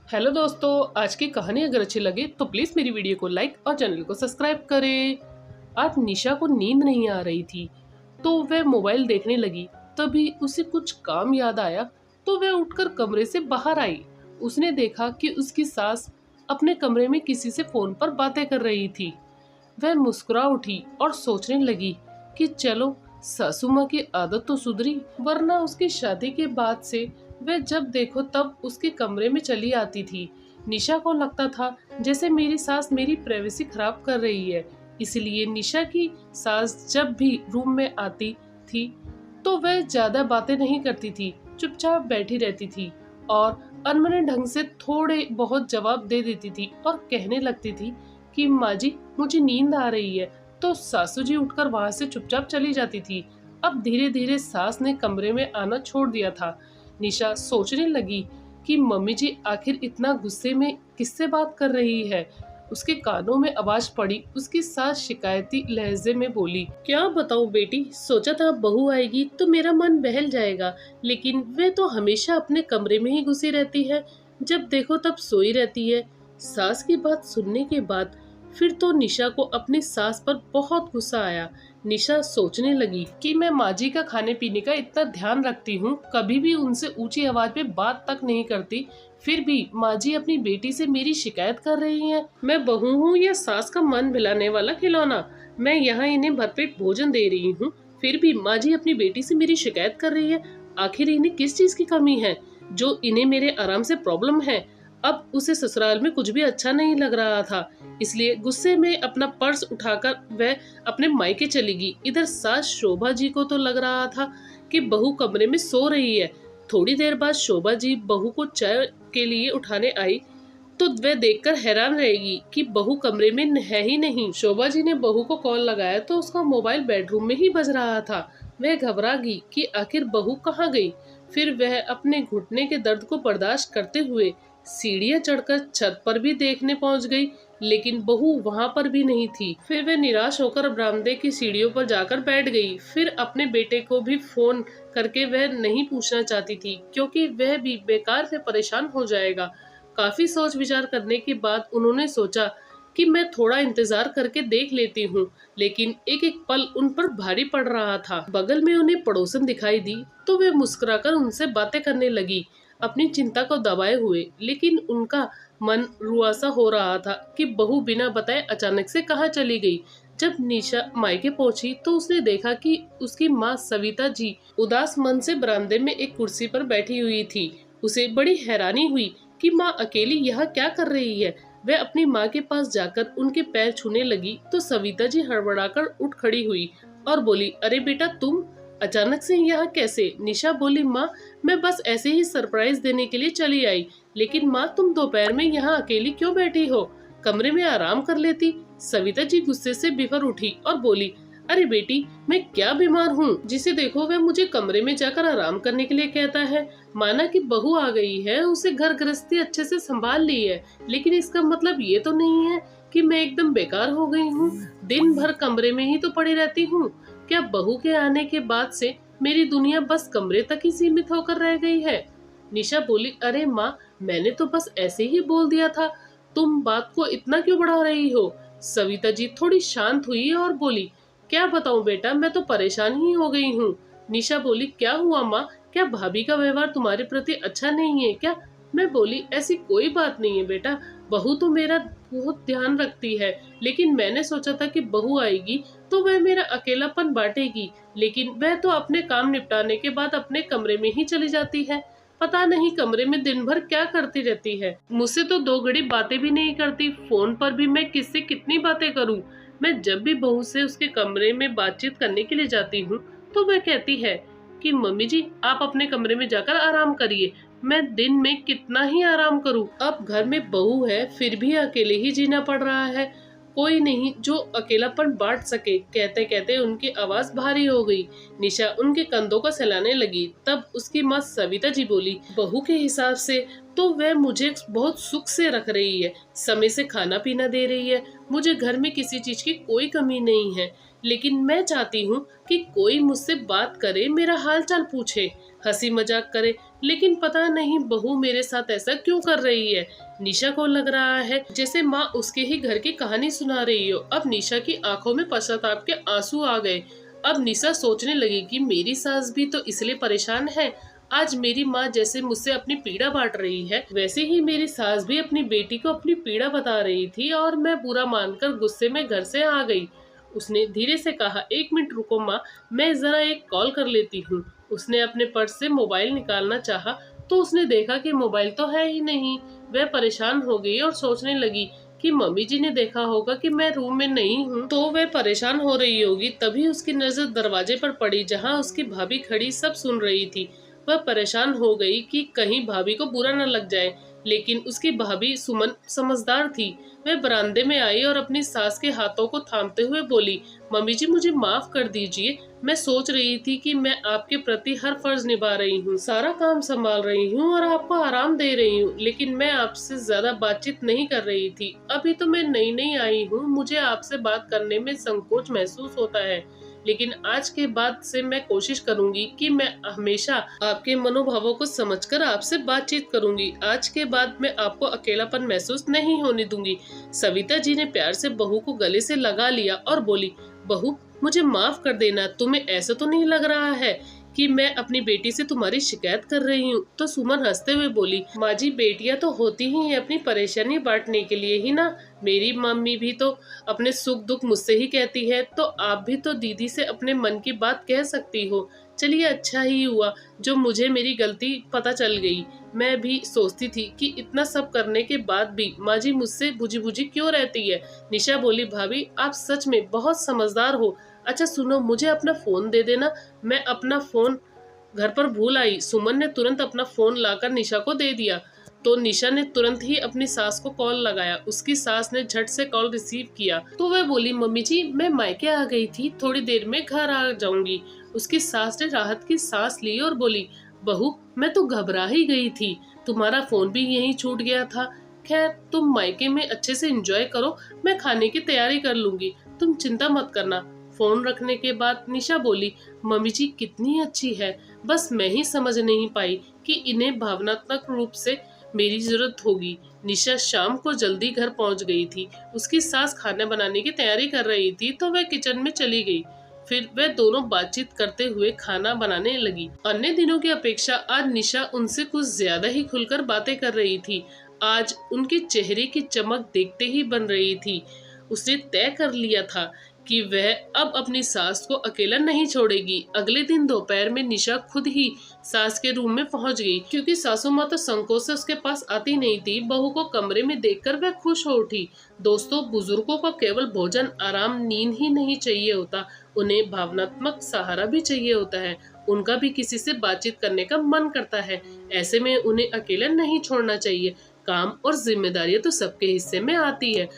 Hello दोस्तों, आज की कहानी अगर अच्छी लगे तो प्लीज़ मेरी वीडियो को लाइक और चैनल को सब्सक्राइब करें। आज निशा को नींद नहीं आ रही थी तो वह मोबाइल देखने लगी। तभी उसे कुछ काम याद आया तो वह उठकर कमरे से बाहर आई। उसने देखा कि उसकी सास अपने कमरे में किसी से फ़ोन पर बातें कर रही थी। वह मुस्कुरा उठी और सोचने लगी कि चलो, सासू माँ की आदत तो सुधरी, वरना उसकी शादी के बाद से वह जब देखो तब उसके कमरे में चली आती थी। निशा को लगता था जैसे मेरी सास मेरी प्राइवेसी खराब कर रही है। इसलिए निशा की सास जब भी रूम में आती थी तो वह ज्यादा बातें नहीं करती थी, चुपचाप बैठी रहती थी और अनमने ढंग से थोड़े बहुत जवाब दे देती थी और कहने लगती थी कि माँ जी, मुझे नींद आ रही है। तो सासू जी उठकर वहां से चुपचाप चली जाती थी। अब धीरे धीरे सास ने कमरे में आना छोड़ दिया था। निशा सोचने लगी कि मम्मी जी आखिर इतना गुस्से में किससे बात कर रही है। उसके कानों में आवाज पड़ी। उसकी सास शिकायती लहजे में बोली, क्या बताऊं बेटी, सोचा था बहू आएगी तो मेरा मन बहल जाएगा, लेकिन वे तो हमेशा अपने कमरे में ही घुसी रहती है, जब देखो तब सोई रहती है। सास की बात सुनने के बाद फिर तो निशा को अपनी सास पर बहुत गुस्सा आया। निशा सोचने लगी कि मैं माँ जी का खाने पीने का इतना ध्यान रखती हूँ, कभी भी उनसे ऊंची आवाज में बात तक नहीं करती, फिर भी माँ जी अपनी बेटी से मेरी शिकायत कर रही हैं। मैं बहू हूँ या सास का मन भिलाने वाला खिलौना? मैं यहाँ इन्हें भरपेट भोजन दे रही हूँ, फिर भी माँ जी अपनी बेटी से मेरी शिकायत कर रही है। आखिर इन्हें किस चीज की कमी है जो इन्हें मेरे आराम से प्रॉब्लम है? अब उसे ससुराल में कुछ भी अच्छा नहीं लग रहा था, इसलिए गुस्से में अपना पर्स उठाकर वह अपने मायके चली गई। इधर सास शोभा जी को तो लग रहा था कि बहू कमरे में सो रही है। थोड़ी देर बाद शोभा जी बहू को चाय के लिए उठाने आई तो वह देखकर हैरान रहेगी कि बहू कमरे में है ही नहीं। शोभा जी ने बहू को कॉल लगाया तो उसका मोबाइल बेडरूम में ही बज रहा था। वह घबरा गई कि आखिर बहू कहाँ गई। फिर वह अपने घुटने के दर्द को बर्दाश्त करते हुए सीढ़ियां चढ़कर छत पर भी देखने पहुंच गई, लेकिन बहू वहां पर भी नहीं थी। फिर वह निराश होकर बरामदे की सीढ़ियों पर जाकर बैठ गई। फिर अपने बेटे को भी फोन करके वह नहीं पूछना चाहती थी, क्योंकि वह भी बेकार से परेशान हो जाएगा। काफी सोच विचार करने के बाद उन्होंने सोचा कि मैं थोड़ा इंतजार करके देख लेती हूँ, लेकिन एक एक पल उन पर भारी पड़ रहा था। बगल में उन्हें पड़ोसन दिखाई दी तो वे मुस्कुराकर उनसे बातें करने लगी, अपनी चिंता को दबाए हुए। लेकिन उनका मन रुआसा हो रहा था कि बहू बिना बताए अचानक से कहाँ चली गई। जब निशा मायके पहुंची तो उसने देखा कि उसकी माँ सविता जी उदास मन से बरामदे में एक कुर्सी पर बैठी हुई थी। उसे बड़ी हैरानी हुई कि माँ अकेली यहाँ क्या कर रही है। वह अपनी माँ के पास जाकर उनके पैर छूने लगी तो सविता जी हड़बड़ाकर उठ खड़ी हुई और बोली, अरे बेटा, तुम अचानक से यहाँ कैसे? निशा बोली, माँ, मैं बस ऐसे ही सरप्राइज देने के लिए चली आई, लेकिन माँ, तुम दोपहर में यहाँ अकेली क्यों बैठी हो? कमरे में आराम कर लेती। सविता जी गुस्से से बिफर उठी और बोली, अरे बेटी, मैं क्या बीमार हूँ जिसे देखो वह मुझे कमरे में जाकर आराम करने के लिए कहता है। माना कि बहू आ गई है, उसे घर गृहस्थी अच्छे से संभाल ली है, लेकिन इसका मतलब ये तो नहीं है कि मैं एकदम बेकार हो गई हूँ। दिन भर कमरे में ही तो पड़ी रहती हूँ। क्या बहू के आने के बाद से मेरी दुनिया बस कमरे तक ही सीमित होकर रह गई है? निशा बोली, अरे माँ, मैंने तो बस ऐसे ही बोल दिया था, तुम बात को इतना क्यों बढ़ा रही हो? सविता जी थोड़ी शांत हुई और बोली, क्या बताऊं बेटा, मैं तो परेशान ही हो गई हूँ। निशा बोली, क्या हुआ माँ? क्या भाभी का व्यवहार तुम्हारे प्रति अच्छा नहीं है क्या? मैं बोली, ऐसी कोई बात नहीं है बेटा, बहू तो मेरा बहुत ध्यान रखती है, लेकिन मैंने सोचा था कि बहू आएगी तो वह मेरा अकेलापन बांटेगी, लेकिन वह तो अपने काम निपटाने के बाद अपने कमरे में ही चली जाती है। पता नहीं कमरे में दिन भर क्या करती रहती है। मुझसे तो दो घड़ी बातें भी नहीं करती। फोन पर भी मैं किससे कितनी बातें करूं? मैं जब भी बहू से उसके कमरे में बातचीत करने के लिए जाती हूँ तो वह कहती है कि मम्मी जी, आप अपने कमरे में जाकर आराम करिए। मैं दिन में कितना ही आराम करूं? अब घर में बहू है, फिर भी अकेले ही जीना पड़ रहा है। कोई नहीं जो अकेलापन बांट सके। कहते कहते उनकी आवाज भारी हो गई। निशा उनके कंधों को सहलाने लगी। तब उसकी माँ सविता जी बोली, बहू के हिसाब से तो वह मुझे बहुत सुख से रख रही है, समय से खाना पीना दे रही है, मुझे घर में किसी चीज की कोई कमी नहीं है, लेकिन मैं चाहती हूँ कि कोई मुझसे बात करे, मेरा हाल चाल पूछे, हंसी मजाक करे, लेकिन पता नहीं बहू मेरे साथ ऐसा क्यों कर रही है। निशा को लग रहा है जैसे माँ उसके ही घर की कहानी सुना रही हो। अब निशा की आंखों में पश्चाताप के आंसू आ गए। अब निशा सोचने लगी कि मेरी सास भी तो इसलिए परेशान है। आज मेरी माँ जैसे मुझसे अपनी पीड़ा बांट रही है, वैसे ही मेरी सास भी अपनी बेटी को अपनी पीड़ा बता रही थी और मैं बुरा मानकर गुस्से में घर से आ गई। उसने धीरे से कहा, 1 मिनट रुको माँ, मैं जरा एक कॉल कर लेती हूँ। उसने अपने पर्स से मोबाइल निकालना चाहा तो उसने देखा कि मोबाइल तो है ही नहीं। वह परेशान हो गई और सोचने लगी कि मम्मी जी ने देखा होगा कि मैं रूम में नहीं हूँ तो वह परेशान हो रही होगी। तभी उसकी नजर दरवाजे पर पड़ी जहाँ उसकी भाभी खड़ी सब सुन रही थी। वह परेशान हो गई कि कहीं भाभी को बुरा न लग जाए, लेकिन उसकी भाभी सुमन समझदार थी। वह बरामदे में आई और अपनी सास के हाथों को थामते हुए बोली, मम्मी जी मुझे माफ कर दीजिए। मैं सोच रही थी कि मैं आपके प्रति हर फर्ज निभा रही हूँ, सारा काम संभाल रही हूँ और आपको आराम दे रही हूँ, लेकिन मैं आपसे ज्यादा बातचीत नहीं कर रही थी। अभी तो मैं नई नई आई हूँ, मुझे आपसे बात करने में संकोच महसूस होता है, लेकिन आज के बाद से मैं कोशिश करूंगी कि मैं हमेशा आपके मनोभावों को समझकर आपसे बातचीत करूंगी। आज के बाद मैं आपको अकेलापन महसूस नहीं होने दूंगी। सविता जी ने प्यार से बहू को गले से लगा लिया और बोली, बहू मुझे माफ कर देना, तुम्हें ऐसा तो नहीं लग रहा है कि मैं अपनी बेटी से तुम्हारी शिकायत कर रही हूँ। तो सुमन हंसते हुए बोली, माँ जी बेटियां तो होती ही है अपनी परेशानी बांटने के लिए ही ना। मेरी मम्मी भी तो अपने सुख दुख मुझसे ही कहती है, तो आप भी तो दीदी से अपने मन की बात कह सकती हो। चलिए अच्छा ही हुआ जो मुझे मेरी गलती पता चल गई। मैं भी सोचती थी कि इतना सब करने के बाद भी माँ जी मुझसे बुझी बुझी क्यों रहती है। निशा बोली, भाभी आप सच में बहुत समझदार हो। अच्छा सुनो, मुझे अपना फोन दे देना, मैं अपना फोन घर पर भूल आई। सुमन ने तुरंत अपना फोन लाकर निशा को दे दिया तो निशा ने तुरंत ही अपनी सास को कॉल लगाया। उसकी सास ने झट से कॉल रिसीव किया तो वह बोली, मम्मी जी मैं मायके आ गई थी, थोड़ी देर में घर आ जाऊंगी। उसकी सास ने राहत की सांस ली और बोली, बहू मैं तो घबरा ही गई थी, तुम्हारा फोन भी यहीं छूट गया था। खैर तुम मायके में अच्छे से एंजॉय करो, मैं खाने की तैयारी कर लूंगी, तुम चिंता मत करना। फोन रखने के बाद निशा बोली, मम्मी जी कितनी अच्छी है, बस मैं ही समझ नहीं पाई कि इन्हें भावनात्मक रूप से मेरी जरूरत होगी। निशा शाम को जल्दी घर पहुंच गई थी। उसकी सास खाना बनाने की तैयारी कर रही थी तो वह किचन में चली गई। फिर वे दोनों बातचीत करते हुए खाना बनाने लगी। अन्य दिनों की अपेक्षा आज निशा उनसे कुछ ज्यादा ही खुलकर बातें कर रही थी। आज उनके चेहरे की चमक देखते ही बन रही थी। उसने तय कर लिया था कि वह अब अपनी सास को अकेला नहीं छोड़ेगी। अगले दिन दोपहर में निशा खुद ही सास के रूम में पहुंच गई, क्योंकि सासू माँ तो संकोच से उसके पास आती नहीं थी। बहू को कमरे में देखकर वह खुश हो उठी। दोस्तों, बुजुर्गों को केवल भोजन, आराम, नींद ही नहीं चाहिए होता, उन्हें भावनात्मक सहारा भी चाहिए होता है। उनका भी किसी से बातचीत करने का मन करता है। ऐसे में उन्हें अकेला नहीं छोड़ना चाहिए। काम और जिम्मेदारियां तो सबके हिस्से में आती है।